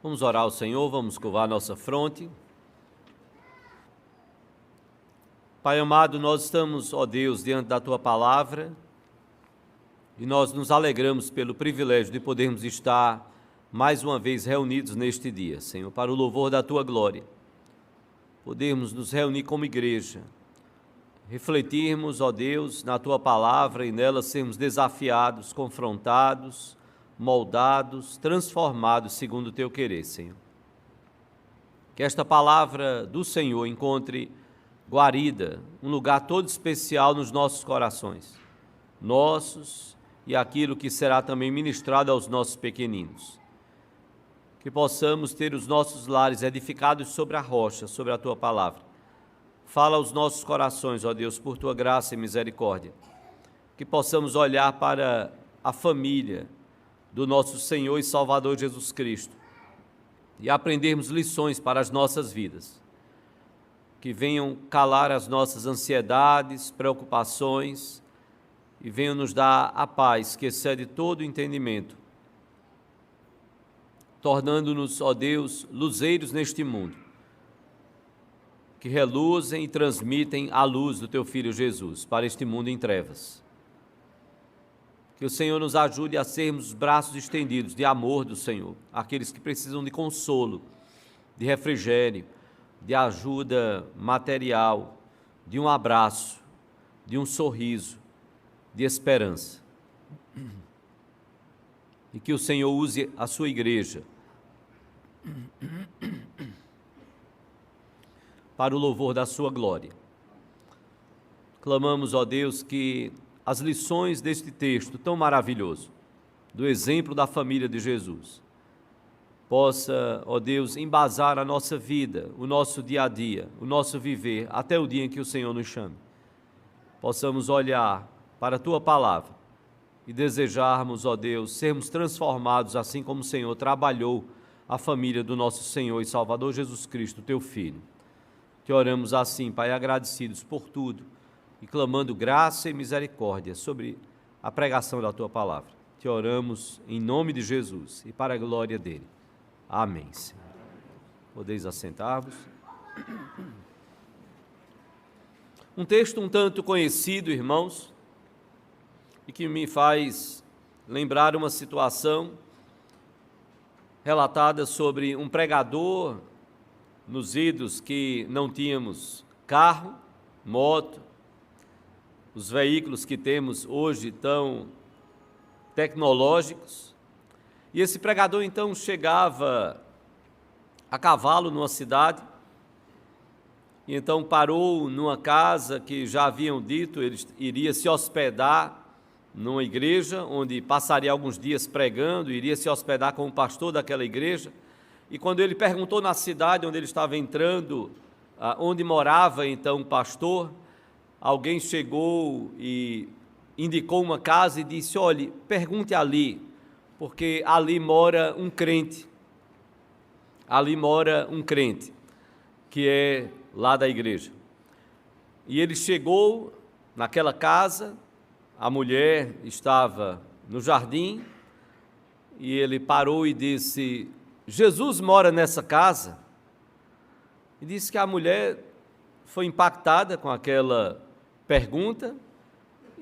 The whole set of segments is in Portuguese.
Vamos orar ao Senhor, vamos curvar nossa fronte. Pai amado, nós estamos, ó Deus, diante da Tua Palavra e nós nos alegramos pelo privilégio de podermos estar mais uma vez reunidos neste dia, Senhor, para o louvor da Tua glória. Podermos nos reunir como igreja, refletirmos, ó Deus, na Tua Palavra e nela sermos desafiados, confrontados, moldados, transformados segundo o Teu querer, Senhor. Que esta Palavra do Senhor encontre guarida, um lugar todo especial nos nossos corações, nossos e aquilo que será também ministrado aos nossos pequeninos. Que possamos ter os nossos lares edificados sobre a rocha, sobre a Tua Palavra. Fala aos nossos corações, ó Deus, por Tua graça e misericórdia. Que possamos olhar para a família do nosso Senhor e Salvador Jesus Cristo e aprendermos lições para as nossas vidas, que venham calar as nossas ansiedades, preocupações e venham nos dar a paz que excede todo o entendimento, tornando-nos, ó Deus, luzeiros neste mundo, que reluzem e transmitem a luz do Teu Filho Jesus para este mundo em trevas. Que o Senhor nos ajude a sermos os braços estendidos de amor do Senhor, aqueles que precisam de consolo, de refrigério, de ajuda material, de um abraço, de um sorriso, de esperança. E que o Senhor use a sua igreja para o louvor da sua glória. Clamamos, ó Deus, que as lições deste texto tão maravilhoso, do exemplo da família de Jesus, possa, ó Deus, embasar a nossa vida, o nosso dia a dia, o nosso viver, até o dia em que o Senhor nos chame. Possamos olhar para a Tua Palavra e desejarmos, ó Deus, sermos transformados assim como o Senhor trabalhou a família do nosso Senhor e Salvador Jesus Cristo, Teu Filho. Te oramos assim, Pai, agradecidos por tudo e clamando graça e misericórdia sobre a pregação da Tua Palavra. Te oramos em nome de Jesus e para a glória dEle. Amém, Senhor. Podeis assentar-vos. Um texto um tanto conhecido, irmãos, e que me faz lembrar uma situação relatada sobre um pregador nos idos que não tínhamos carro, moto, os veículos que temos hoje tão tecnológicos. E esse pregador então chegava a cavalo numa cidade, e então parou numa casa que já haviam dito, ele iria se hospedar numa igreja, onde passaria alguns dias pregando, iria se hospedar com o pastor daquela igreja. E quando ele perguntou na cidade onde ele estava entrando, onde morava então o pastor, alguém chegou e indicou uma casa e disse: olhe, pergunte ali, porque ali mora um crente. Ali mora um crente, que é lá da igreja. E ele chegou naquela casa, a mulher estava no jardim, e ele parou e disse: Jesus mora nessa casa? E disse que a mulher foi impactada com aquela pergunta,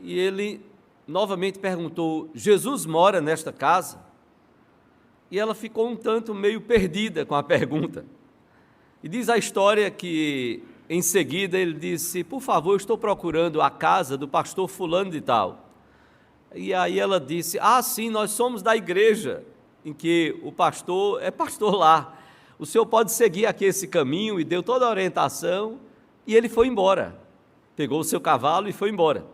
e ele novamente perguntou: Jesus mora nesta casa? E ela ficou um tanto meio perdida com a pergunta. E diz a história que, em seguida, ele disse: por favor, eu estou procurando a casa do pastor fulano de tal. E aí ela disse: ah, sim, nós somos da igreja em que o pastor é pastor lá. O senhor pode seguir aqui esse caminho, e deu toda a orientação, e ele foi embora. Pegou o seu cavalo e foi embora.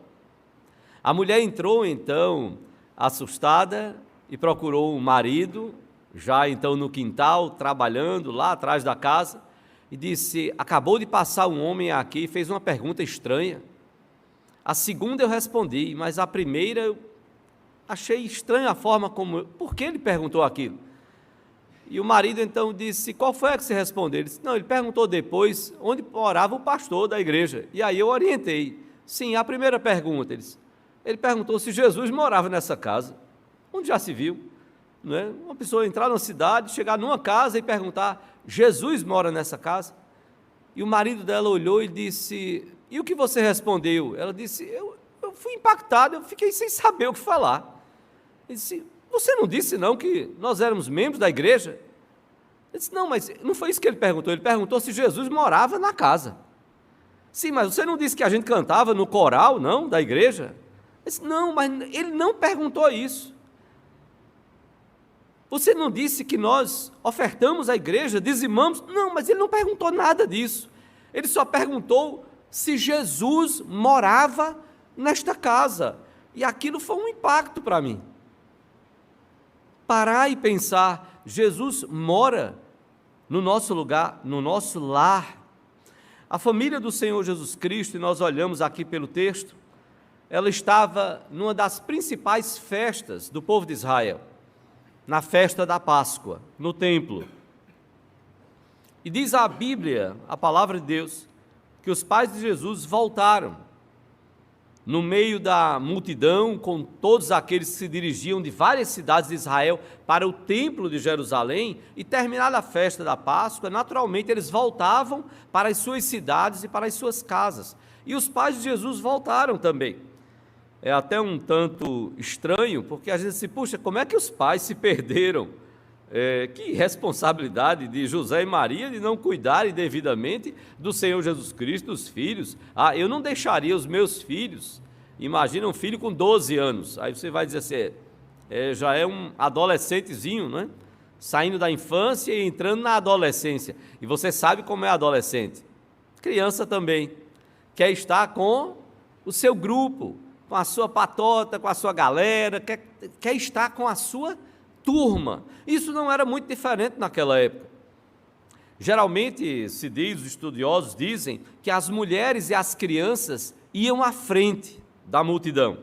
A mulher entrou, então, assustada, e procurou o marido, já então no quintal, trabalhando lá atrás da casa, e disse: acabou de passar um homem aqui e fez uma pergunta estranha. A segunda eu respondi, mas a primeira eu achei estranha a forma como... Por que ele perguntou aquilo? E o marido então disse: qual foi a que você respondeu? Ele disse: não, ele perguntou depois onde morava o pastor da igreja. E aí eu orientei: sim, a primeira pergunta. Ele perguntou se Jesus morava nessa casa. Onde já se viu? não é? Uma pessoa entrar numa cidade, chegar numa casa e perguntar: Jesus mora nessa casa? E o marido dela olhou e disse: e o que você respondeu? Ela disse: eu fui impactado, eu fiquei sem saber o que falar. Ele disse: você não disse não que nós éramos membros da igreja? Ele disse: não, mas não foi isso que ele perguntou se Jesus morava na casa. Sim, mas você não disse que a gente cantava no coral, não, da igreja? Ele disse: não, mas ele não perguntou isso. Você não disse que nós ofertamos à igreja, dizimamos? Não, mas ele não perguntou nada disso. Ele só perguntou se Jesus morava nesta casa. E aquilo foi um impacto para mim. Parar e pensar: Jesus mora no nosso lugar, no nosso lar. A família do Senhor Jesus Cristo, e nós olhamos aqui pelo texto, ela estava numa das principais festas do povo de Israel, na festa da Páscoa, no templo. E diz a Bíblia, a palavra de Deus, que os pais de Jesus voltaram no meio da multidão, com todos aqueles que se dirigiam de várias cidades de Israel para o templo de Jerusalém, e terminada a festa da Páscoa, naturalmente eles voltavam para as suas cidades e para as suas casas. E os pais de Jesus voltaram também. É até um tanto estranho, porque a gente se puxa, como é que os pais se perderam? Que responsabilidade de José e Maria de não cuidarem devidamente do Senhor Jesus Cristo, dos filhos. Eu não deixaria os meus filhos. Imagina um filho com 12 anos, aí você vai dizer assim, já é um adolescentezinho, né? Saindo da infância e entrando na adolescência. E você sabe como é adolescente. Criança também. Quer estar com o seu grupo, com a sua patota, com a sua galera, quer estar com a sua turma. Isso não era muito diferente naquela época. Geralmente se diz, os estudiosos dizem, que as mulheres e as crianças iam à frente da multidão,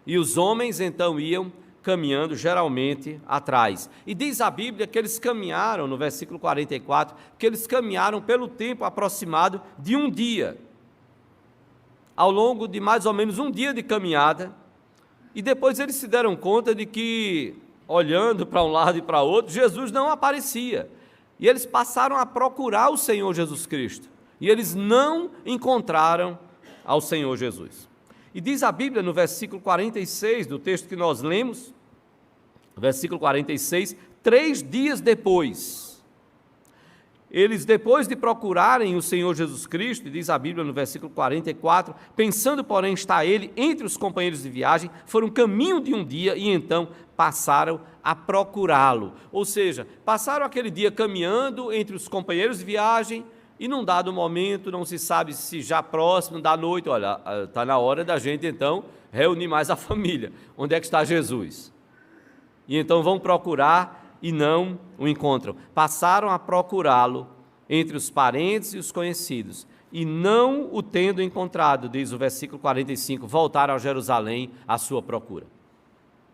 e os homens então iam caminhando geralmente atrás. E diz a Bíblia que eles caminharam, no versículo 44, que eles caminharam pelo tempo aproximado de um dia, ao longo de mais ou menos um dia de caminhada, e depois eles se deram conta de que, olhando para um lado e para outro, Jesus não aparecia. E eles passaram a procurar o Senhor Jesus Cristo. E eles não encontraram ao Senhor Jesus. E diz a Bíblia no versículo 46 do texto que nós lemos, versículo 46, 3 dias depois, eles, depois de procurarem o Senhor Jesus Cristo, diz a Bíblia no versículo 44, pensando, porém, estar ele entre os companheiros de viagem, foram caminho de um dia e então passaram a procurá-lo. Ou seja, passaram aquele dia caminhando entre os companheiros de viagem e num dado momento, não se sabe se já próximo da noite, olha, está na hora da gente então reunir mais a família. Onde é que está Jesus? E então vão procurar e não o encontram. Passaram a procurá-lo entre os parentes e os conhecidos, e não o tendo encontrado, diz o versículo 45, voltaram a Jerusalém à sua procura.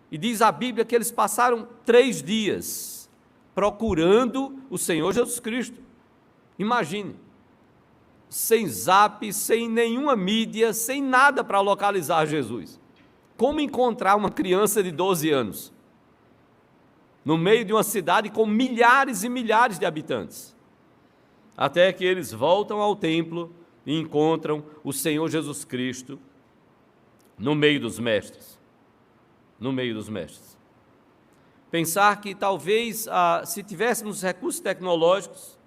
E diz a Bíblia que eles passaram 3 dias procurando o Senhor Jesus Cristo. Imagine, sem zap, sem nenhuma mídia, sem nada para localizar Jesus. Como encontrar uma criança de 12 anos? No meio de uma cidade com milhares e milhares de habitantes, até que eles voltam ao templo e encontram o Senhor Jesus Cristo no meio dos mestres, Pensar que talvez, se tivéssemos recursos tecnológicos,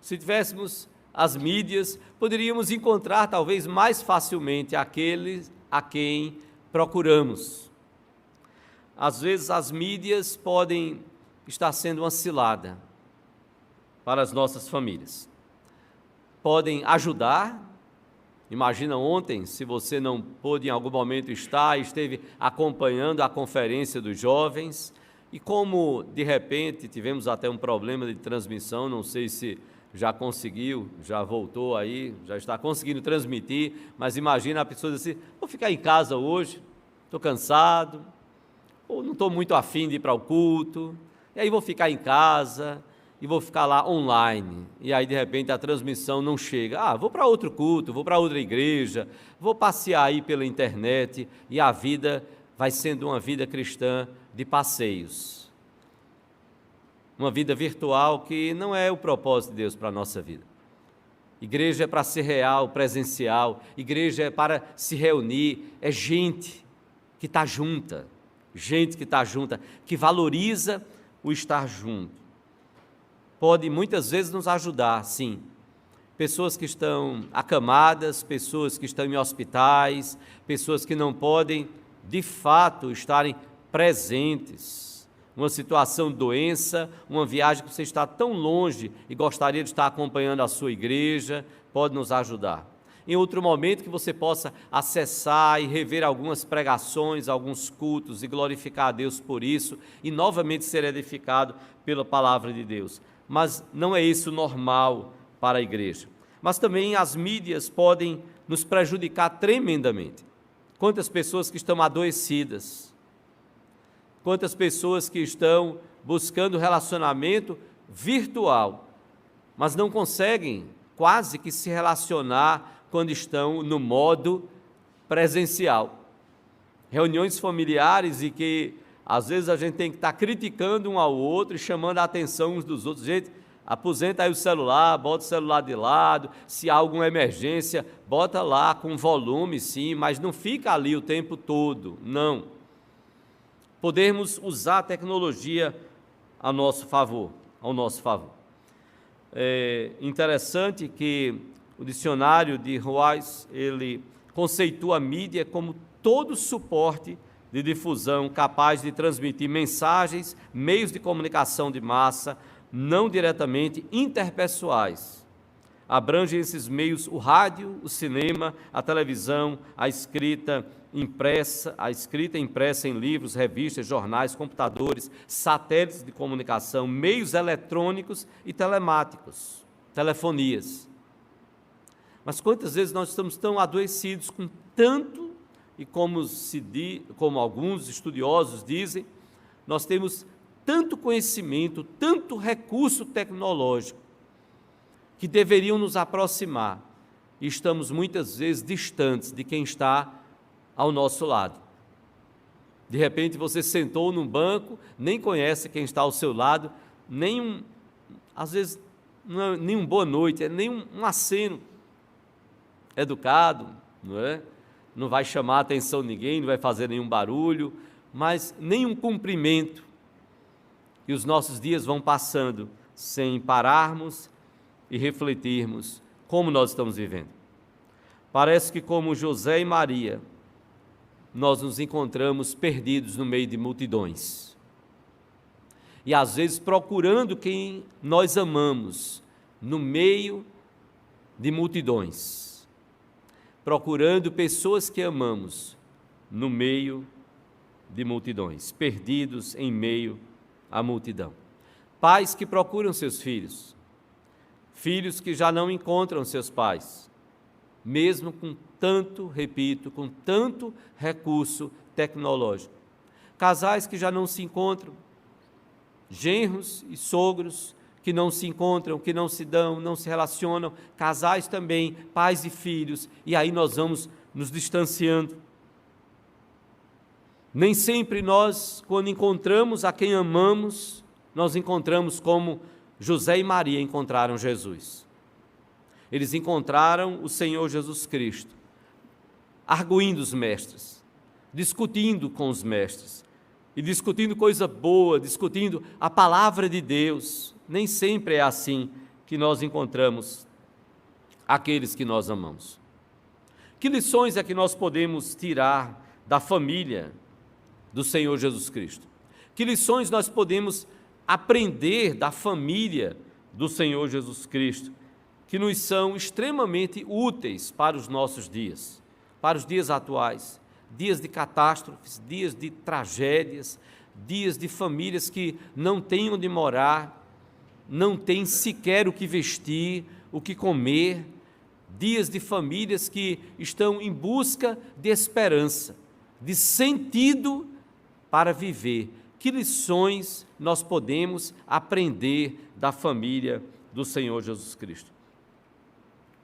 se tivéssemos as mídias, poderíamos encontrar talvez mais facilmente aqueles a quem procuramos. Às vezes as mídias podem estar sendo uma cilada para as nossas famílias. Podem ajudar. Imagina ontem, se você não pôde em algum momento estar, esteve acompanhando a conferência dos jovens, e como de repente tivemos até um problema de transmissão, não sei se já conseguiu, já voltou aí, já está conseguindo transmitir, mas imagina a pessoa dizer assim, vou ficar em casa hoje, estou cansado, ou não estou muito afim de ir para o culto, e aí vou ficar em casa, e vou ficar lá online, e aí de repente a transmissão não chega, vou para outro culto, vou para outra igreja, vou passear aí pela internet, e a vida vai sendo uma vida cristã de passeios. uma vida virtual que não é o propósito de Deus para a nossa vida. Igreja é para ser real, presencial, igreja é para se reunir, é gente que está junta, que valoriza o estar junto. Pode muitas vezes nos ajudar, sim. Pessoas que estão acamadas, pessoas que estão em hospitais, pessoas que não podem, de fato, estarem presentes. Uma situação de doença, uma viagem que você está tão longe e gostaria de estar acompanhando a sua igreja, pode nos ajudar. Em outro momento que você possa acessar e rever algumas pregações, alguns cultos e glorificar a Deus por isso e novamente ser edificado pela palavra de Deus. Mas não é isso normal para a igreja. Mas também as mídias podem nos prejudicar tremendamente. Quantas pessoas que estão adoecidas, quantas pessoas que estão buscando relacionamento virtual, mas não conseguem quase que se relacionar quando estão no modo presencial. Reuniões familiares e que às vezes a gente tem que estar criticando um ao outro e chamando a atenção uns dos outros. Gente, aposenta aí o celular, bota o celular de lado, se há alguma emergência, bota lá com volume sim, mas não fica ali o tempo todo, não. Podemos usar a tecnologia ao nosso favor. É interessante que o dicionário de Ruais, ele conceitua a mídia como todo suporte de difusão capaz de transmitir mensagens, meios de comunicação de massa, não diretamente interpessoais. Abrangem esses meios o rádio, o cinema, a televisão, a escrita impressa em livros, revistas, jornais, computadores, satélites de comunicação, meios eletrônicos e telemáticos, telefonias. Mas quantas vezes nós estamos tão adoecidos com tanto, e como alguns estudiosos dizem, nós temos tanto conhecimento, tanto recurso tecnológico, que deveriam nos aproximar, e estamos muitas vezes distantes de quem está ao nosso lado. De repente você sentou num banco, nem conhece quem está ao seu lado, às vezes não é nem um boa noite, é nem um aceno educado, não é? Não vai chamar a atenção de ninguém, não vai fazer nenhum barulho, mas nenhum cumprimento. E os nossos dias vão passando sem pararmos e refletirmos como nós estamos vivendo. Parece que, como José e Maria, nós nos encontramos perdidos no meio de multidões. E às vezes procurando quem nós amamos no meio de multidões. Procurando pessoas que amamos no meio de multidões, perdidos em meio à multidão. Pais que procuram seus filhos, filhos que já não encontram seus pais, mesmo com tanto recurso tecnológico. Casais que já não se encontram, genros e sogros que não se encontram, que não se dão, não se relacionam, casais também, pais e filhos, e aí nós vamos nos distanciando. Nem sempre nós, quando encontramos a quem amamos, nós encontramos como José e Maria encontraram Jesus. Eles encontraram o Senhor Jesus Cristo, arguindo os mestres, discutindo com os mestres, e discutindo coisa boa, discutindo a palavra de Deus. Nem sempre é assim que nós encontramos aqueles que nós amamos. Que lições é que nós podemos tirar da família do Senhor Jesus Cristo? Que lições nós podemos aprender da família do Senhor Jesus Cristo, que nos são extremamente úteis para os nossos dias, para os dias atuais, dias de catástrofes, dias de tragédias, dias de famílias que não têm onde morar, não têm sequer o que vestir, o que comer, dias de famílias que estão em busca de esperança, de sentido para viver. Que lições nós podemos aprender da família do Senhor Jesus Cristo?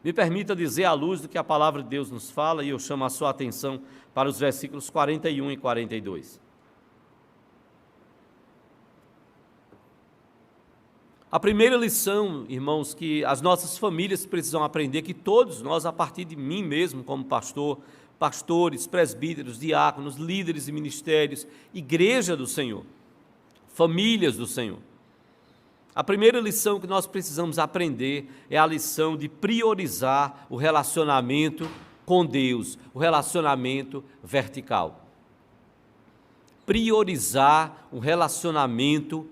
Me permita dizer, à luz do que a palavra de Deus nos fala, e eu chamo a sua atenção para os versículos 41 e 42. A primeira lição, irmãos, que as nossas famílias precisam aprender, que todos nós, a partir de mim mesmo como pastor, pastores, presbíteros, diáconos, líderes de ministérios, igreja do Senhor, famílias do Senhor. A primeira lição que nós precisamos aprender é a lição de priorizar o relacionamento com Deus, o relacionamento vertical. Priorizar o relacionamento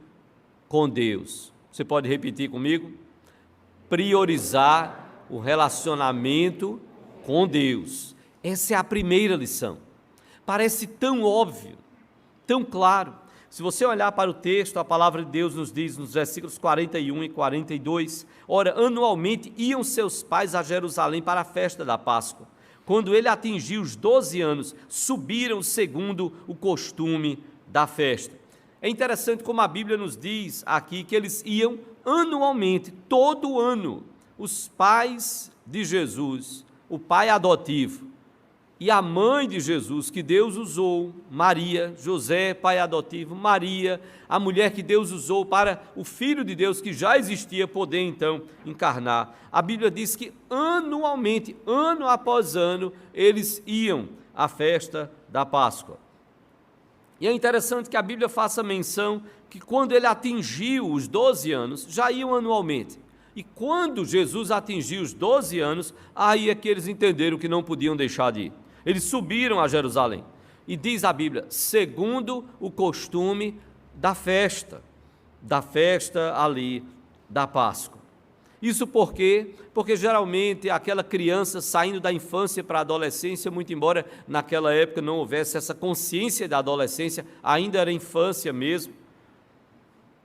com Deus. Você pode repetir comigo? Priorizar o relacionamento com Deus. Essa é a primeira lição. Parece tão óbvio, tão claro. Se você olhar para o texto, a palavra de Deus nos diz nos versículos 41 e 42, ora, anualmente iam seus pais a Jerusalém para a festa da Páscoa. Quando ele atingiu os 12 anos, subiram segundo o costume da festa. É interessante como a Bíblia nos diz aqui que eles iam anualmente, todo ano, os pais de Jesus, o pai adotivo e a mãe de Jesus que Deus usou, Maria, José, pai adotivo, Maria, a mulher que Deus usou para o Filho de Deus que já existia poder então encarnar. A Bíblia diz que anualmente, ano após ano, eles iam à festa da Páscoa. E é interessante que a Bíblia faça menção que quando ele atingiu os 12 anos, já iam anualmente. E quando Jesus atingiu os 12 anos, aí é que eles entenderam que não podiam deixar de ir. Eles subiram a Jerusalém. E diz a Bíblia, segundo o costume da festa ali da Páscoa. Isso por quê? Porque geralmente aquela criança saindo da infância para a adolescência, muito embora naquela época não houvesse essa consciência da adolescência, ainda era infância mesmo.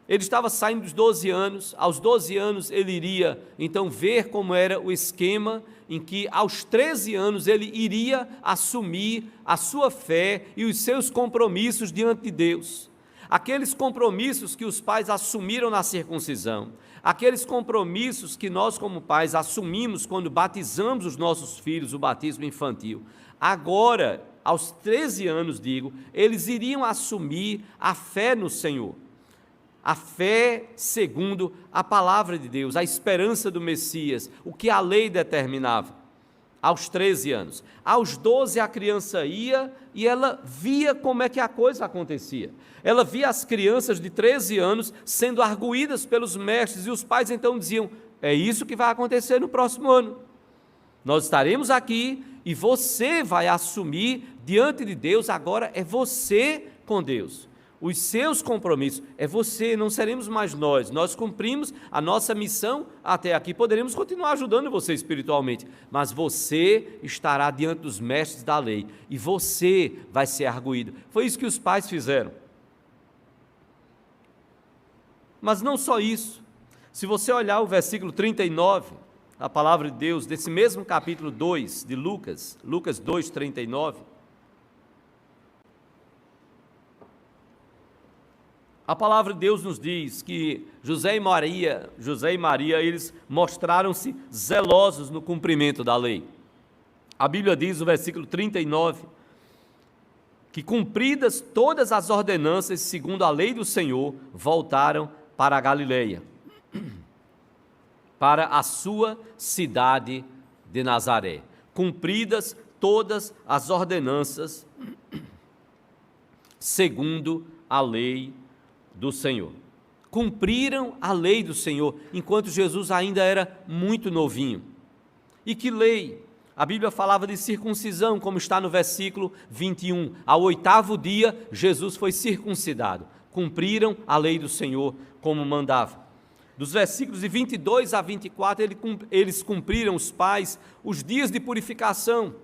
Ele estava saindo dos 12 anos, aos 12 anos ele iria então ver como era o esquema em que aos 13 anos ele iria assumir a sua fé e os seus compromissos diante de Deus. Aqueles compromissos que os pais assumiram na circuncisão, aqueles compromissos que nós como pais assumimos quando batizamos os nossos filhos, o batismo infantil. Agora, aos 13 anos, eles iriam assumir a fé no Senhor. A fé segundo a palavra de Deus, a esperança do Messias, o que a lei determinava. Aos 13 anos. Aos 12 a criança ia e ela via como é que a coisa acontecia. Ela via as crianças de 13 anos sendo arguídas pelos mestres e os pais então diziam, é isso que vai acontecer no próximo ano. Nós estaremos aqui e você vai assumir diante de Deus, agora é você com Deus. Os seus compromissos, é você, não seremos mais nós cumprimos a nossa missão até aqui, poderemos continuar ajudando você espiritualmente, mas você estará diante dos mestres da lei, e você vai ser arguído. Foi isso que os pais fizeram. Mas não só isso, se você olhar o versículo 39, a palavra de Deus, desse mesmo capítulo 2 de Lucas 2, 39, a palavra de Deus nos diz que José e Maria, eles mostraram-se zelosos no cumprimento da lei. A Bíblia diz no versículo 39, que cumpridas todas as ordenanças segundo a lei do Senhor, voltaram para a Galileia, para a sua cidade de Nazaré. Cumpridas todas as ordenanças segundo a lei do Senhor. Cumpriram a lei do Senhor, enquanto Jesus ainda era muito novinho. E que lei? A Bíblia falava de circuncisão, como está no versículo 21. Ao 8º dia, Jesus foi circuncidado. Cumpriram a lei do Senhor, como mandava. Dos versículos de 22 a 24, eles cumpriram, os pais, os dias de purificação,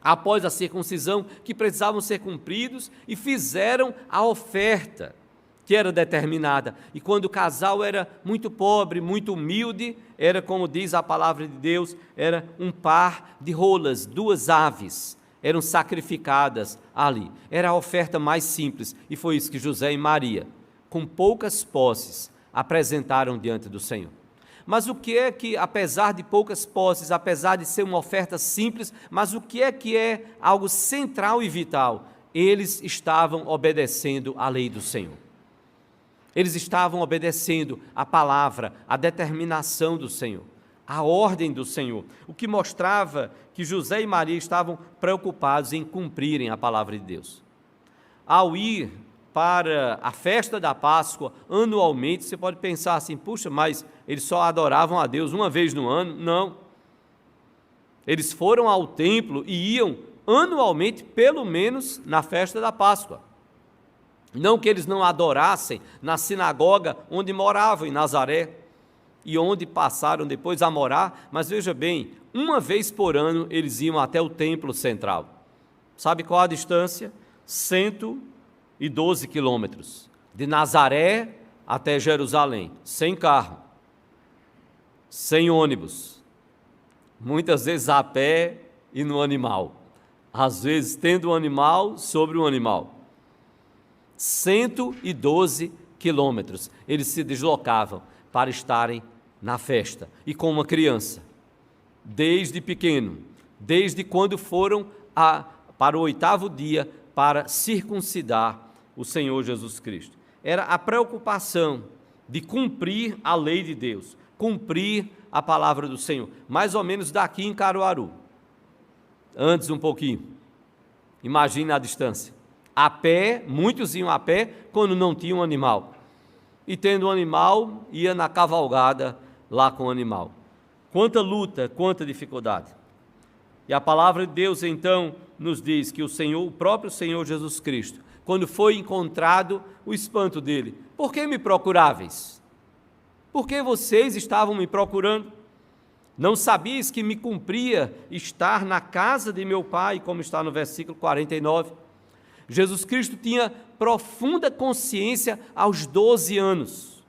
após a circuncisão, que precisavam ser cumpridos, e fizeram a oferta que era determinada. E quando o casal era muito pobre, muito humilde, era, como diz a palavra de Deus, era um par de rolas, 2 aves, eram sacrificadas ali. Era a oferta mais simples, e foi isso que José e Maria, com poucas posses, apresentaram diante do Senhor. Mas o que é que, apesar de poucas posses, apesar de ser uma oferta simples, mas o que é algo central e vital? Eles estavam obedecendo à lei do Senhor. Eles estavam obedecendo a palavra, a determinação do Senhor, a ordem do Senhor, o que mostrava que José e Maria estavam preocupados em cumprirem a palavra de Deus. Ao ir para a festa da Páscoa, anualmente, você pode pensar assim, puxa, mas eles só adoravam a Deus uma vez no ano? Não. Eles foram ao templo e iam anualmente, pelo menos na festa da Páscoa. Não que eles não adorassem na sinagoga onde moravam, em Nazaré, e onde passaram depois a morar, mas veja bem, uma vez por ano eles iam até o templo central. Sabe qual a distância? 112 quilômetros, de Nazaré até Jerusalém, sem carro, sem ônibus, muitas vezes a pé e no animal, às vezes tendo um animal sobre um animal. 112 quilômetros eles se deslocavam para estarem na festa, e com uma criança, desde pequeno, desde quando foram para o 8º dia para circuncidar o Senhor Jesus Cristo. Era a preocupação de cumprir a lei de Deus, cumprir a palavra do Senhor, mais ou menos daqui em Caruaru, antes um pouquinho, imagine a distância, a pé, muitos iam a pé quando não tinham um animal, e tendo um animal, ia na cavalgada lá com o animal. Quanta luta, quanta dificuldade. E a palavra de Deus então nos diz que o próprio Senhor Jesus Cristo, quando foi encontrado, o espanto dele: por que me procuráveis? Por que vocês estavam me procurando? Não sabias que me cumpria estar na casa de meu Pai, como está no versículo 49? Jesus Cristo tinha profunda consciência aos 12 anos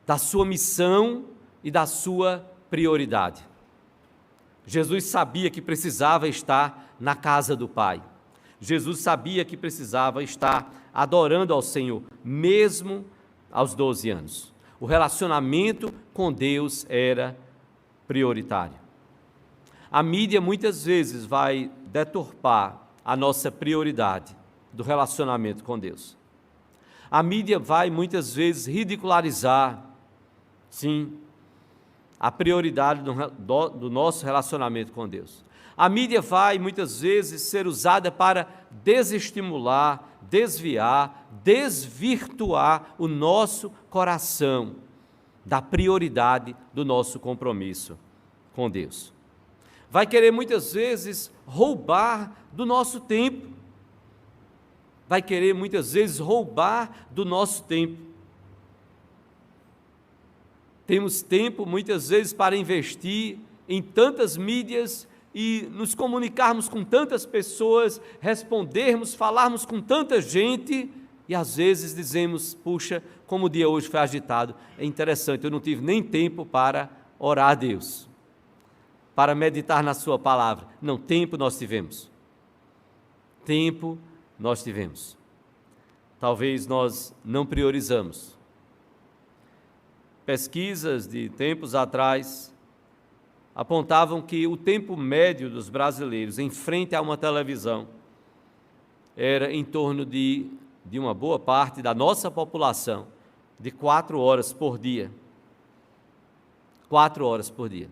da sua missão e da sua prioridade. Jesus sabia que precisava estar na casa do Pai. Jesus sabia que precisava estar adorando ao Senhor, mesmo aos 12 anos. O relacionamento com Deus era prioritário. A mídia muitas vezes vai deturpar a nossa prioridade do relacionamento com Deus. A mídia vai muitas vezes ridicularizar, sim, a prioridade do nosso relacionamento com Deus. A mídia vai muitas vezes ser usada para desestimular, desviar, desvirtuar o nosso coração da prioridade do nosso compromisso com Deus. Vai querer muitas vezes roubar do nosso tempo. Vai querer muitas vezes roubar do nosso tempo. Temos tempo muitas vezes para investir em tantas mídias e nos comunicarmos com tantas pessoas, respondermos, falarmos com tanta gente, e às vezes dizemos: puxa, como o dia hoje foi agitado, é interessante, eu não tive nem tempo para orar a Deus, para meditar na sua palavra. Não, tempo nós tivemos. Tempo nós tivemos. Talvez nós não priorizamos. Pesquisas de tempos atrás apontavam que o tempo médio dos brasileiros em frente a uma televisão era em torno de uma boa parte da nossa população, de 4 horas por dia. 4 horas por dia.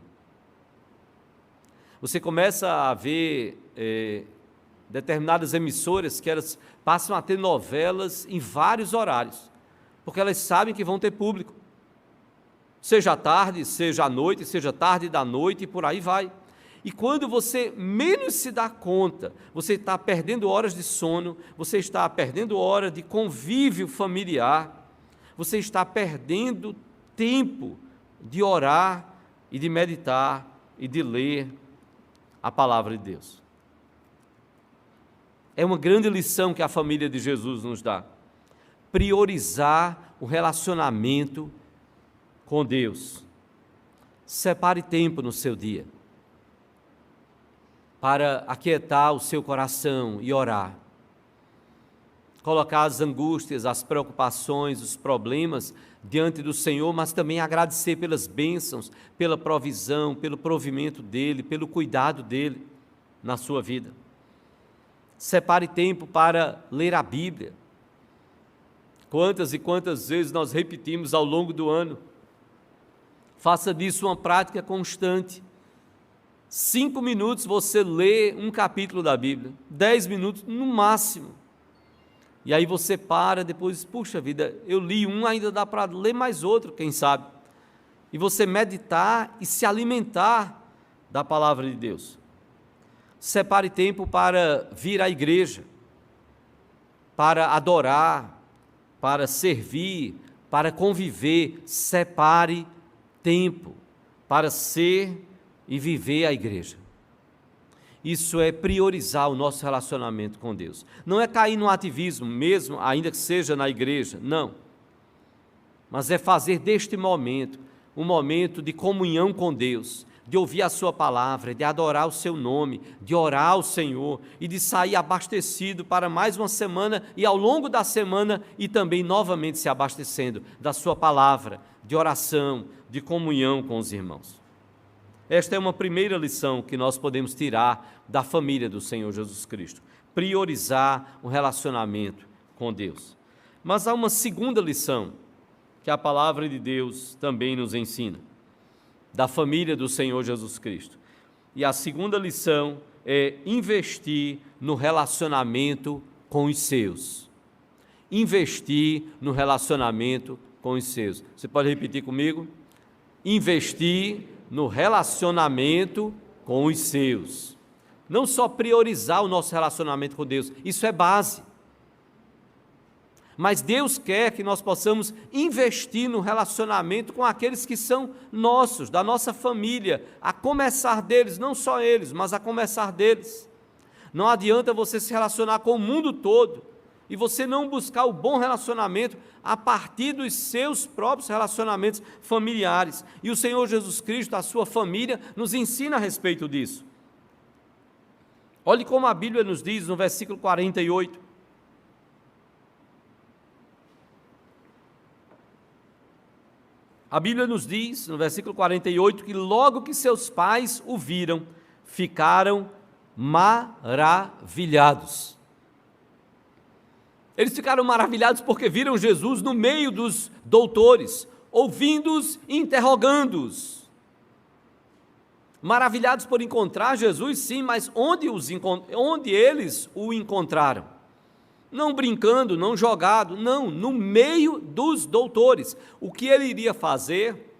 Você começa a ver determinadas emissoras que elas passam a ter novelas em vários horários, porque elas sabem que vão ter público. Seja à tarde, seja à noite, seja tarde da noite e por aí vai. E quando você menos se dá conta, você está perdendo horas de sono, você está perdendo horas de convívio familiar, você está perdendo tempo de orar e de meditar e de ler a palavra de Deus. É uma grande lição que a família de Jesus nos dá. Priorizar o relacionamento com Deus. Separe tempo no seu dia para aquietar o seu coração e orar. Colocar as angústias, as preocupações, os problemas diante do Senhor, mas também agradecer pelas bênçãos, pela provisão, pelo provimento dEle, pelo cuidado dEle na sua vida. Separe tempo para ler a Bíblia, Quantas e quantas vezes nós repetimos ao longo do ano? Faça disso uma prática constante. 5 minutos você lê um capítulo da Bíblia, 10 minutos no máximo. E aí você para, depois, puxa vida, eu li um, ainda dá para ler mais outro, quem sabe. E você meditar e se alimentar da palavra de Deus. Separe tempo para vir à igreja, para adorar, para servir, para conviver. Separe tempo para ser e viver a igreja. Isso é priorizar o nosso relacionamento com Deus. Não é cair no ativismo mesmo, ainda que seja na igreja, não. Mas é fazer deste momento um momento de comunhão com Deus, de ouvir a sua palavra, de adorar o seu nome, de orar ao Senhor e de sair abastecido para mais uma semana e ao longo da semana e também novamente se abastecendo da sua palavra, de oração, de comunhão com os irmãos. Esta é uma primeira lição que nós podemos tirar da família do Senhor Jesus Cristo. Priorizar o relacionamento com Deus. Mas há uma segunda lição que a palavra de Deus também nos ensina, da família do Senhor Jesus Cristo. E a segunda lição é investir no relacionamento com os seus. Investir no relacionamento com os seus. Você pode repetir comigo? Investir no relacionamento com os seus. Não só priorizar o nosso relacionamento com Deus, isso é base. Mas Deus quer que nós possamos investir no relacionamento com aqueles que são nossos, da nossa família, a começar deles, não só eles, mas a começar deles. Não adianta você se relacionar com o mundo todo e você não buscar o bom relacionamento a partir dos seus próprios relacionamentos familiares. E o Senhor Jesus Cristo, a sua família, nos ensina a respeito disso. Olhe como a Bíblia nos diz no versículo 48. A Bíblia nos diz, no versículo 48, que logo que seus pais o viram, ficaram maravilhados. Eles ficaram maravilhados porque viram Jesus no meio dos doutores, ouvindo-os e interrogando-os. Maravilhados por encontrar Jesus, sim, mas onde eles o encontraram? Não brincando, não jogado, não, no meio dos doutores. O que ele iria fazer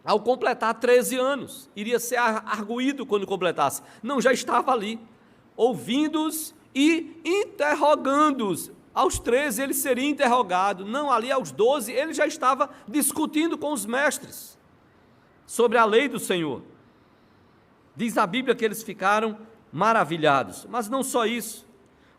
ao completar 13 anos? Iria ser arguído quando completasse. Não, já estava ali, ouvindo-os e interrogando-os. Aos 13 ele seria interrogado, não, ali aos 12 ele já estava discutindo com os mestres sobre a lei do Senhor. Diz a Bíblia que eles ficaram maravilhados, mas não só isso.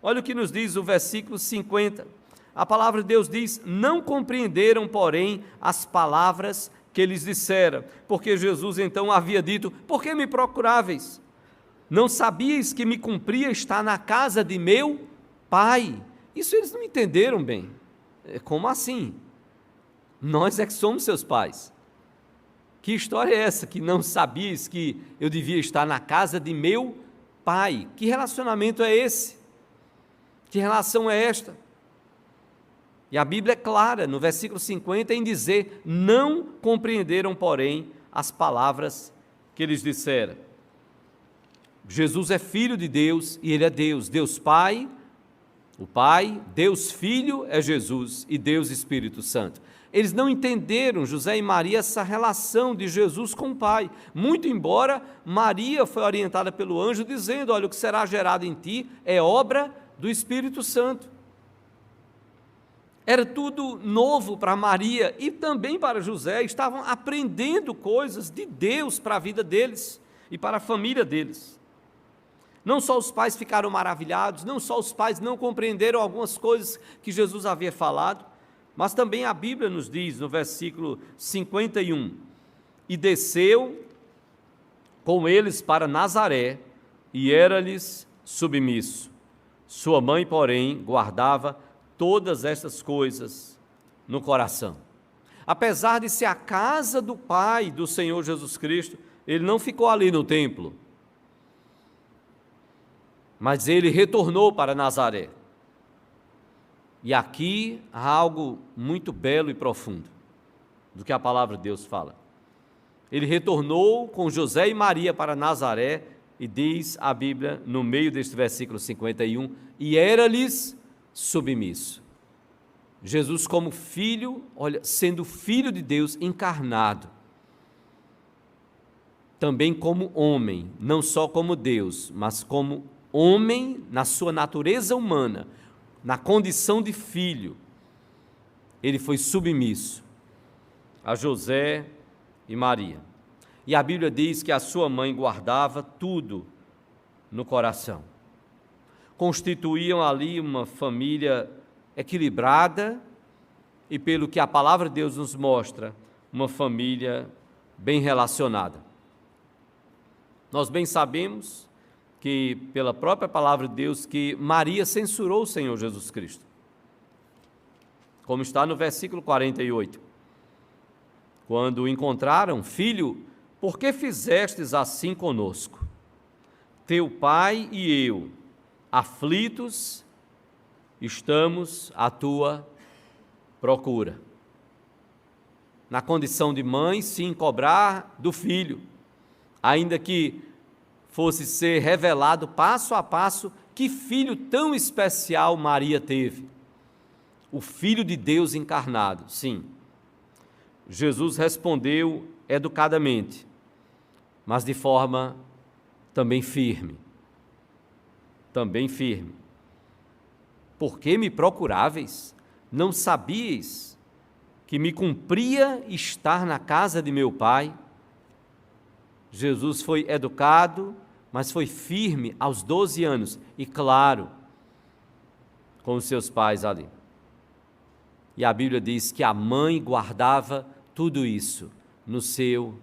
Olha o que nos diz o versículo 50. A palavra de Deus diz: não compreenderam, porém, as palavras que lhes dissera, porque Jesus então havia dito: por que me procuráveis? Não sabíeis que me cumpria estar na casa de meu Pai? Isso eles não entenderam bem. Como assim? Nós é que somos seus pais. Que história é essa, que não sabias que eu devia estar na casa de meu Pai? Que relacionamento é esse? Que relação é esta? E a Bíblia é clara, no versículo 50, em dizer: não compreenderam, porém, as palavras que eles disseram. Jesus é Filho de Deus e Ele é Deus. Deus Pai, o Pai, Deus Filho é Jesus e Deus Espírito Santo. Eles não entenderam, José e Maria, essa relação de Jesus com o Pai. Muito embora Maria foi orientada pelo anjo dizendo: olha, o que será gerado em ti é obra do Espírito Santo. Era tudo novo para Maria e também para José. Estavam aprendendo coisas de Deus para a vida deles e para a família deles. Não só os pais ficaram maravilhados, não só os pais não compreenderam algumas coisas que Jesus havia falado, mas também a Bíblia nos diz no versículo 51, e desceu com eles para Nazaré e era-lhes submisso. Sua mãe, porém, guardava todas estas coisas no coração. Apesar de ser a casa do Pai do Senhor Jesus Cristo, ele não ficou ali no templo, mas ele retornou para Nazaré. E aqui há algo muito belo e profundo do que a palavra de Deus fala. Ele retornou com José e Maria para Nazaré, e diz a Bíblia, no meio deste versículo 51, e era-lhes submisso. Jesus como filho, olha, sendo filho de Deus encarnado, também como homem, não só como Deus, mas como homem na sua natureza humana, na condição de filho, ele foi submisso a José e Maria. E a Bíblia diz que a sua mãe guardava tudo no coração. Constituíam ali uma família equilibrada e, pelo que a palavra de Deus nos mostra, uma família bem relacionada. Nós bem sabemos que, pela própria palavra de Deus, que Maria censurou o Senhor Jesus Cristo, como está no versículo 48. Quando o encontraram: filho, por que fizestes assim conosco? Teu pai e eu, aflitos, estamos à tua procura. Na condição de mãe, sim, cobrar do filho, ainda que fosse ser revelado passo a passo que filho tão especial Maria teve. O Filho de Deus encarnado, sim. Jesus respondeu educadamente, mas de forma também firme. Também firme. Por que me procuráveis? Não sabíeis que me cumpria estar na casa de meu Pai? Jesus foi educado, mas foi firme aos 12 anos, e claro, com os seus pais ali. E a Bíblia diz que a mãe guardava tudo isso no seu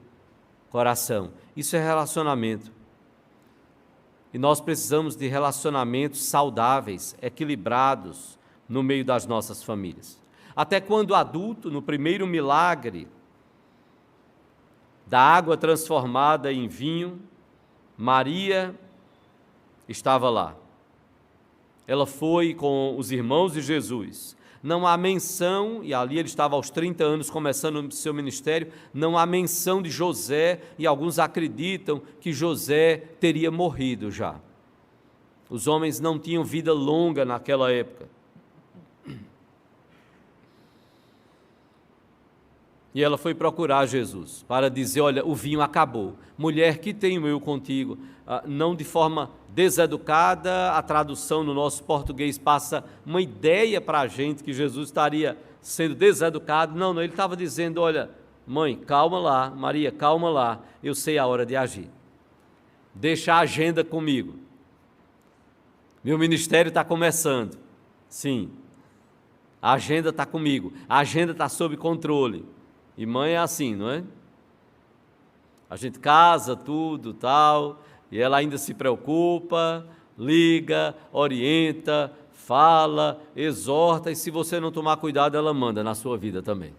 coração. Isso é relacionamento. E nós precisamos de relacionamentos saudáveis, equilibrados no meio das nossas famílias. Até quando adulto, no primeiro milagre da água transformada em vinho, Maria estava lá. Ela foi com os irmãos de Jesus. Não há menção, e ali ele estava aos 30 anos começando o seu ministério, não há menção de José, e alguns acreditam que José teria morrido já. Os homens não tinham vida longa naquela época. E ela foi procurar Jesus para dizer: olha, o vinho acabou. Mulher, que tenho eu contigo? Não de forma deseducada, a tradução no nosso português passa uma ideia para a gente que Jesus estaria sendo deseducado. Não, ele estava dizendo: olha, mãe, calma lá, Maria, calma lá, eu sei a hora de agir. Deixa a agenda comigo. Meu ministério está começando. Sim, a agenda está comigo, a agenda está sob controle. E mãe é assim, não é? A gente casa, tudo, tal, e ela ainda se preocupa, liga, orienta, fala, exorta, e se você não tomar cuidado, ela manda na sua vida também.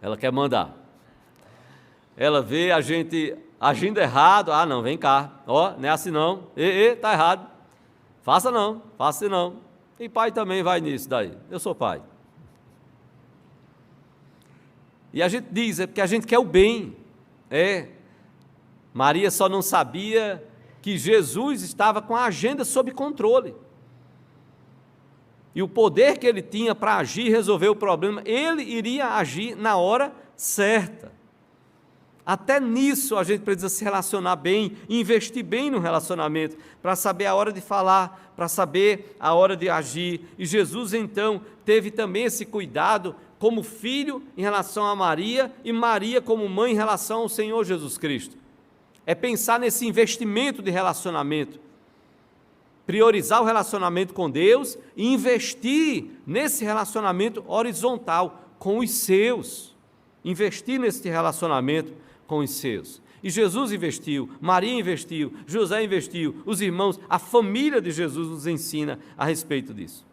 Ela quer mandar. Ela vê a gente agindo errado: ah, não, vem cá, ó, não é assim não, tá errado, faça não, faça não. E pai também vai nisso daí, eu sou pai. E a gente diz, é porque a gente quer o bem. Maria só não sabia que Jesus estava com a agenda sob controle. E o poder que ele tinha para agir e resolver o problema, ele iria agir na hora certa. Até nisso a gente precisa se relacionar bem, investir bem no relacionamento, para saber a hora de falar, para saber a hora de agir. E Jesus, então, teve também esse cuidado como filho em relação a Maria, e Maria como mãe em relação ao Senhor Jesus Cristo. É pensar nesse investimento de relacionamento, priorizar o relacionamento com Deus e investir nesse relacionamento horizontal com os seus, investir nesse relacionamento com os seus. E Jesus investiu, Maria investiu, José investiu, os irmãos, a família de Jesus nos ensina a respeito disso.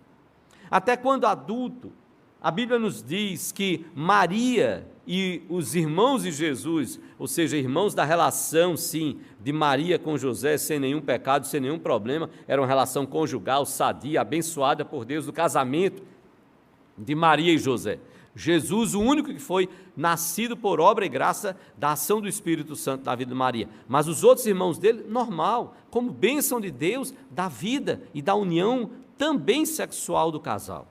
Até quando adulto, a Bíblia nos diz que Maria e os irmãos de Jesus, ou seja, irmãos da relação, sim, de Maria com José, sem nenhum pecado, sem nenhum problema, era uma relação conjugal, sadia, abençoada por Deus, do casamento de Maria e José. Jesus, o único que foi nascido por obra e graça da ação do Espírito Santo na vida de Maria. Mas os outros irmãos dele, normal, como bênção de Deus, da vida e da união também sexual do casal.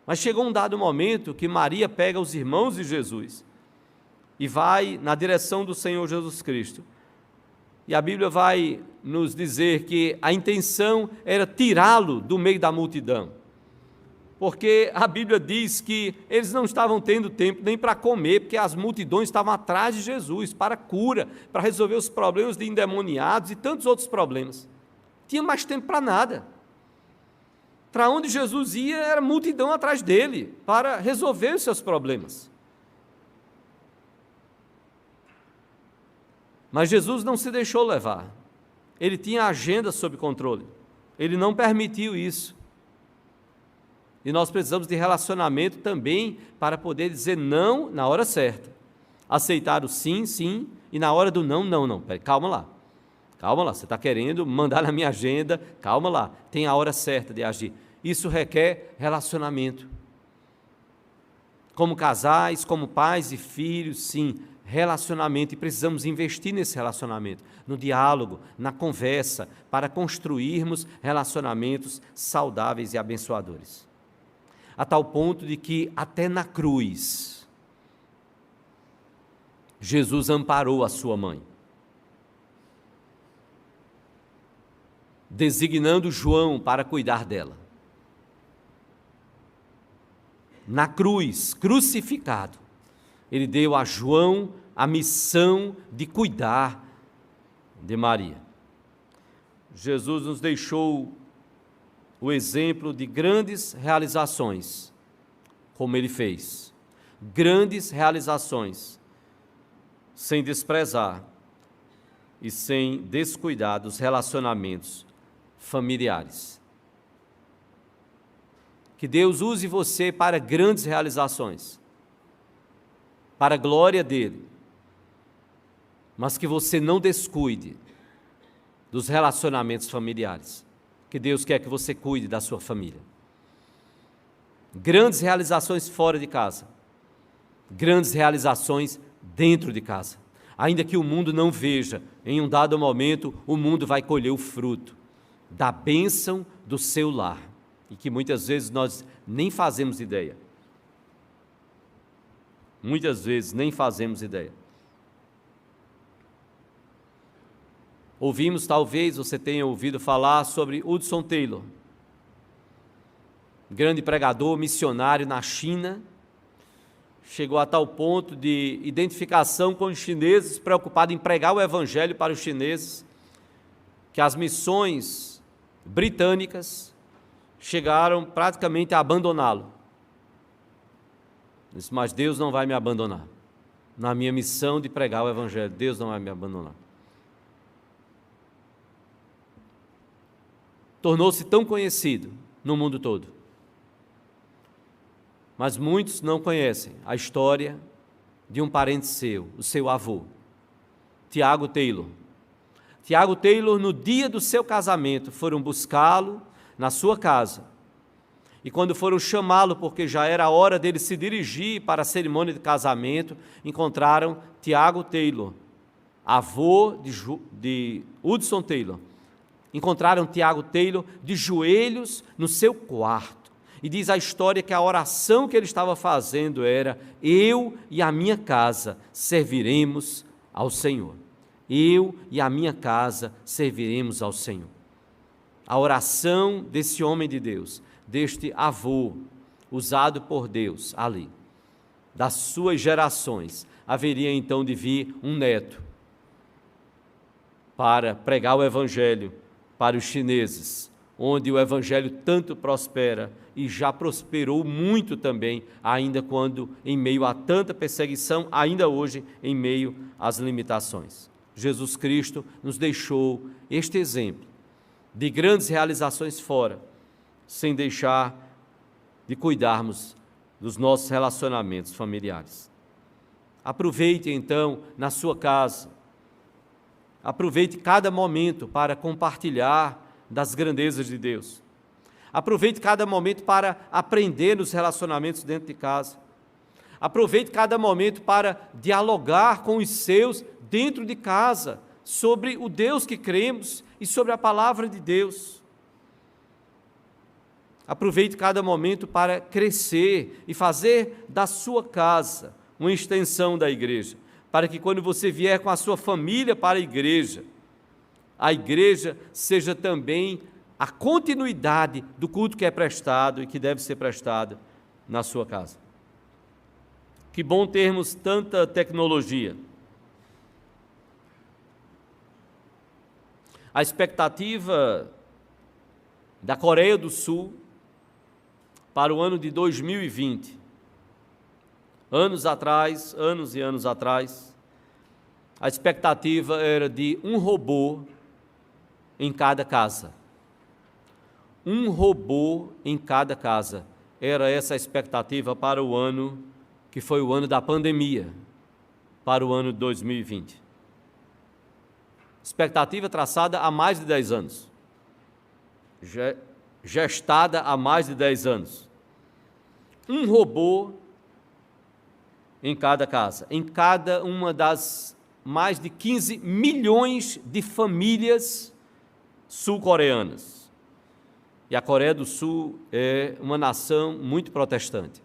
Mas chegou um dado momento que Maria pega os irmãos de Jesus e vai na direção do Senhor Jesus Cristo. E a Bíblia vai nos dizer que a intenção era tirá-lo do meio da multidão. Porque a Bíblia diz que eles não estavam tendo tempo nem para comer, porque as multidões estavam atrás de Jesus para cura, para resolver os problemas de endemoniados e tantos outros problemas. Tinha mais tempo para nada. Para onde Jesus ia, era multidão atrás dele, para resolver os seus problemas. Mas Jesus não se deixou levar. Ele tinha a agenda sob controle. Ele não permitiu isso. E nós precisamos de relacionamento também para poder dizer não na hora certa. Aceitar o sim, sim, e na hora do não, não, não. Peraí, calma lá, você está querendo mandar na minha agenda, calma lá, tem a hora certa de agir. Isso requer relacionamento. Como casais, como pais e filhos, sim, relacionamento, e precisamos investir nesse relacionamento, no diálogo, na conversa, para construirmos relacionamentos saudáveis e abençoadores. A tal ponto de que até na cruz, Jesus amparou a sua mãe, designando João para cuidar dela. Na cruz, crucificado, ele deu a João a missão de cuidar de Maria. Jesus nos deixou o exemplo de grandes realizações, como ele fez. Grandes realizações, sem desprezar e sem descuidar dos relacionamentos familiares. Que Deus use você para grandes realizações, para a glória dele, mas que você não descuide dos relacionamentos familiares, que Deus quer que você cuide da sua família. Grandes realizações fora de casa, grandes realizações dentro de casa. Ainda que o mundo não veja, em um dado momento, o mundo vai colher o fruto da bênção do seu lar, e que muitas vezes nós nem fazemos ideia. Muitas vezes nem fazemos ideia. Ouvimos, talvez você tenha ouvido falar sobre Hudson Taylor, grande pregador, missionário na China. Chegou a tal ponto de identificação com os chineses, preocupado em pregar o evangelho para os chineses, que as missões britânicas chegaram praticamente a abandoná-lo. Disse, mas Deus não vai me abandonar. Na minha missão de pregar o evangelho, Deus não vai me abandonar. Tornou-se tão conhecido no mundo todo. Mas muitos não conhecem a história de um parente seu, o seu avô, Tiago Taylor. Tiago Taylor, no dia do seu casamento, foram buscá-lo na sua casa. E quando foram chamá-lo, porque já era a hora dele se dirigir para a cerimônia de casamento, encontraram Tiago Taylor, avô de Hudson Taylor. Encontraram Tiago Taylor de joelhos no seu quarto. E diz a história que a oração que ele estava fazendo era: eu e a minha casa serviremos ao Senhor. Eu e a minha casa serviremos ao Senhor. A oração desse homem de Deus, deste avô, usado por Deus ali, das suas gerações, haveria então de vir um neto para pregar o evangelho para os chineses, onde o evangelho tanto prospera e já prosperou muito também, ainda quando em meio a tanta perseguição, ainda hoje em meio às limitações. Jesus Cristo nos deixou este exemplo de grandes realizações fora, sem deixar de cuidarmos dos nossos relacionamentos familiares. Aproveite então na sua casa, aproveite cada momento para compartilhar das grandezas de Deus. Aproveite cada momento para aprender nos relacionamentos dentro de casa. Aproveite cada momento para dialogar com os seus dentro de casa, sobre o Deus que cremos e sobre a palavra de Deus. Aproveite cada momento para crescer e fazer da sua casa uma extensão da igreja, para que quando você vier com a sua família para a igreja seja também a continuidade do culto que é prestado e que deve ser prestado na sua casa. Que bom termos tanta tecnologia. A expectativa da Coreia do Sul para o ano de 2020, anos e anos atrás, a expectativa era de um robô em cada casa. Um robô em cada casa. Era essa a expectativa para o ano que foi o ano da pandemia, para o ano de 2020. Expectativa traçada há mais de 10 anos. Gestada há mais de 10 anos. Um robô em cada casa, em cada uma das mais de 15 milhões de famílias sul-coreanas. E a Coreia do Sul é uma nação muito protestante.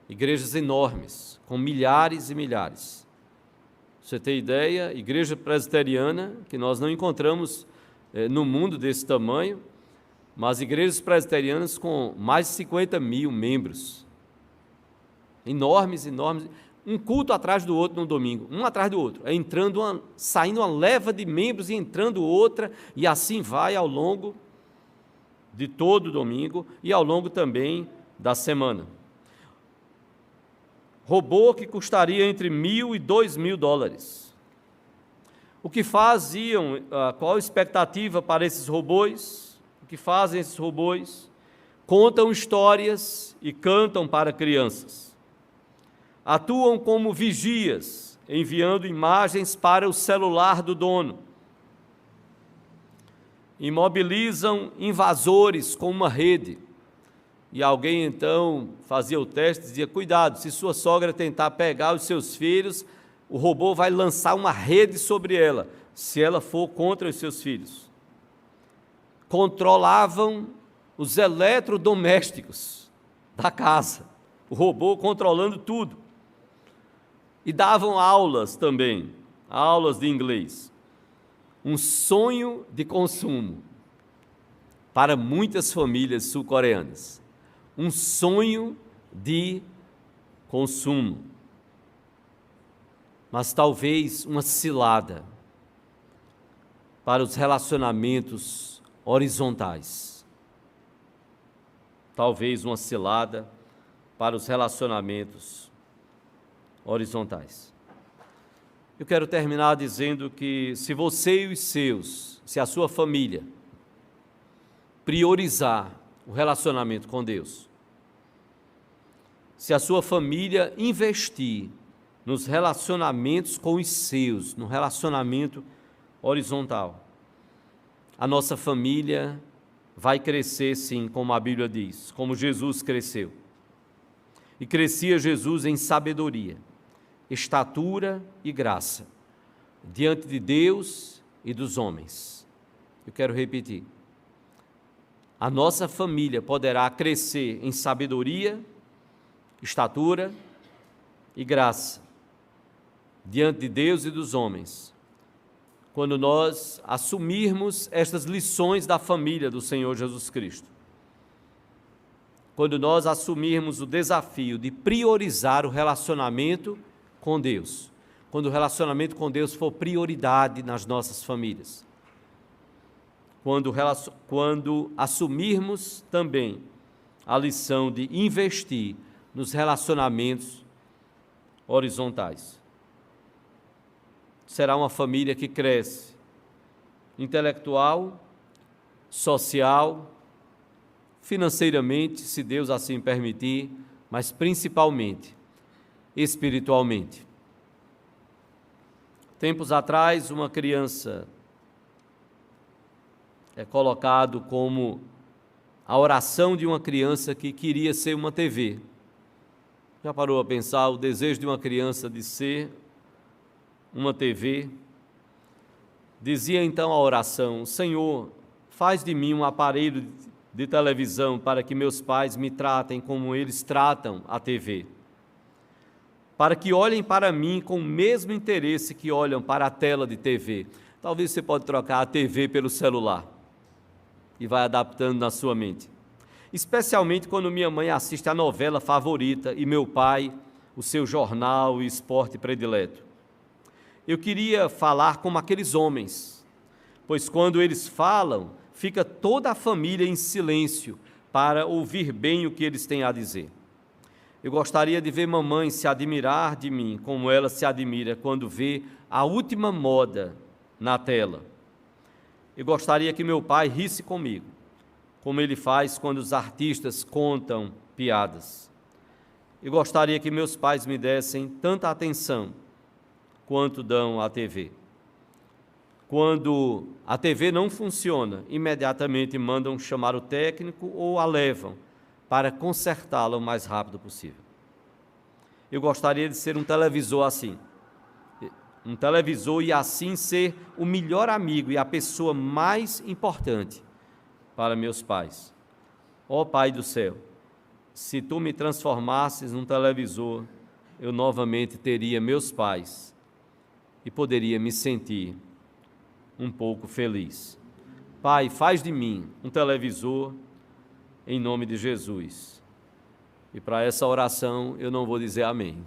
Igrejas enormes, com milhares e milhares. Você tem ideia, igreja presbiteriana, que nós não encontramos no mundo desse tamanho, mas igrejas presbiterianas com mais de 50 mil membros. Enormes, enormes. Um culto atrás do outro no domingo, um atrás do outro. Saindo uma leva de membros e entrando outra, e assim vai ao longo de todo o domingo e ao longo também da semana. Robô que custaria entre $1.000 e $2.000. O que faziam, qual a expectativa para esses robôs? O que fazem esses robôs? Contam histórias e cantam para crianças. Atuam como vigias, enviando imagens para o celular do dono. Imobilizam invasores com uma rede. E alguém então fazia o teste e dizia, cuidado, se sua sogra tentar pegar os seus filhos, o robô vai lançar uma rede sobre ela, se ela for contra os seus filhos. Controlavam os eletrodomésticos da casa, o robô controlando tudo. E davam aulas também, aulas de inglês. Um sonho de consumo para muitas famílias sul-coreanas. Um sonho de consumo. Mas talvez uma cilada para os relacionamentos horizontais. Talvez uma cilada para os relacionamentos horizontais. Eu quero terminar dizendo que se você e os seus, se a sua família priorizar o relacionamento com Deus, se a sua família investir nos relacionamentos com os seus, no relacionamento horizontal, a nossa família vai crescer sim, como a Bíblia diz, como Jesus cresceu. E crescia Jesus em sabedoria, estatura e graça, diante de Deus e dos homens. Eu quero repetir. A nossa família poderá crescer em sabedoria, estatura e graça, diante de Deus e dos homens, quando nós assumirmos estas lições da família do Senhor Jesus Cristo. Quando nós assumirmos o desafio de priorizar o relacionamento com Deus, quando o relacionamento com Deus for prioridade nas nossas famílias, quando assumirmos também a lição de investir nos relacionamentos horizontais. Será uma família que cresce intelectual, social, financeiramente, se Deus assim permitir, mas principalmente espiritualmente. Tempos atrás, uma criança é colocado como a oração de uma criança que queria ser uma TV. Já parou a pensar o desejo de uma criança de ser uma TV? Dizia então a oração: Senhor, faz de mim um aparelho de televisão para que meus pais me tratem como eles tratam a TV. Para que olhem para mim com o mesmo interesse que olham para a tela de TV. Talvez você pode trocar a TV pelo celular e vai adaptando na sua mente. Especialmente quando minha mãe assiste a novela favorita e meu pai o seu jornal e esporte predileto. Eu queria falar como aqueles homens, pois quando eles falam, fica toda a família em silêncio para ouvir bem o que eles têm a dizer. Eu gostaria de ver mamãe se admirar de mim, como ela se admira quando vê a última moda na tela. Eu gostaria que meu pai risse comigo, como ele faz quando os artistas contam piadas. Eu gostaria que meus pais me dessem tanta atenção quanto dão à TV. Quando a TV não funciona, imediatamente mandam chamar o técnico ou a levam para consertá-la o mais rápido possível. Eu gostaria de ser um televisor assim. Um televisor e assim ser o melhor amigo e a pessoa mais importante para meus pais. Ó Pai do céu, se Tu me transformasses num televisor, eu novamente teria meus pais e poderia me sentir um pouco feliz. Pai, faz de mim um televisor em nome de Jesus. E para essa oração eu não vou dizer amém.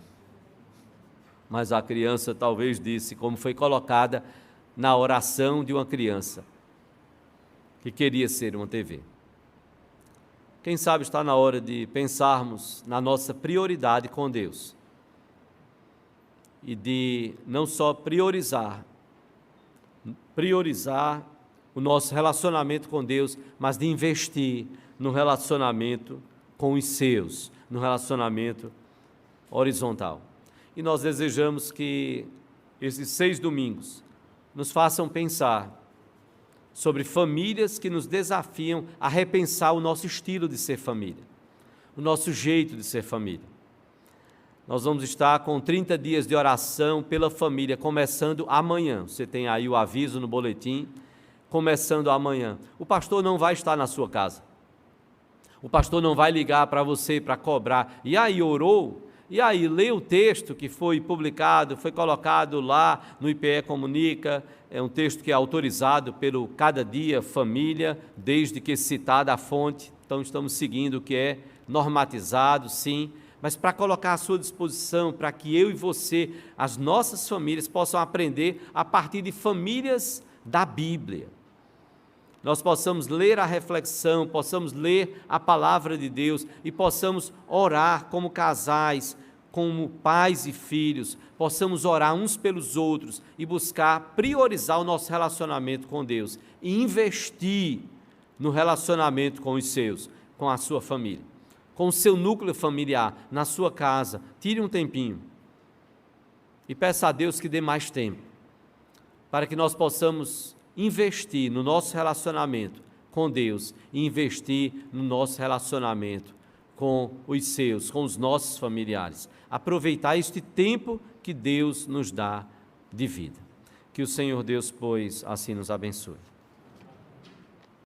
Mas a criança talvez disse, como foi colocada na oração de uma criança que queria ser uma TV. Quem sabe está na hora de pensarmos na nossa prioridade com Deus e de não só priorizar o nosso relacionamento com Deus, mas de investir no relacionamento com os seus, no relacionamento horizontal. E nós desejamos que esses 6 domingos nos façam pensar sobre famílias que nos desafiam a repensar o nosso estilo de ser família, o nosso jeito de ser família. Nós vamos estar com 30 dias de oração pela família, começando amanhã. Você tem aí o aviso no boletim, começando amanhã. O pastor não vai estar na sua casa. O pastor não vai ligar para você para cobrar. E aí, orou? E aí, lê o texto que foi publicado, foi colocado lá no IPE Comunica, é um texto que é autorizado pelo Cada Dia Família, desde que citada a fonte, então estamos seguindo o que é normatizado, sim, mas para colocar à sua disposição, para que eu e você, as nossas famílias, possam aprender a partir de famílias da Bíblia. Nós possamos ler a reflexão, possamos ler a palavra de Deus e possamos orar como casais, como pais e filhos, possamos orar uns pelos outros e buscar priorizar o nosso relacionamento com Deus e investir no relacionamento com os seus, com a sua família, com o seu núcleo familiar, na sua casa. Tire um tempinho e peça a Deus que dê mais tempo, para que nós possamos investir no nosso relacionamento com Deus e investir no nosso relacionamento com os seus, com os nossos familiares. Aproveitar este tempo que Deus nos dá de vida. Que o Senhor Deus, pois, assim nos abençoe.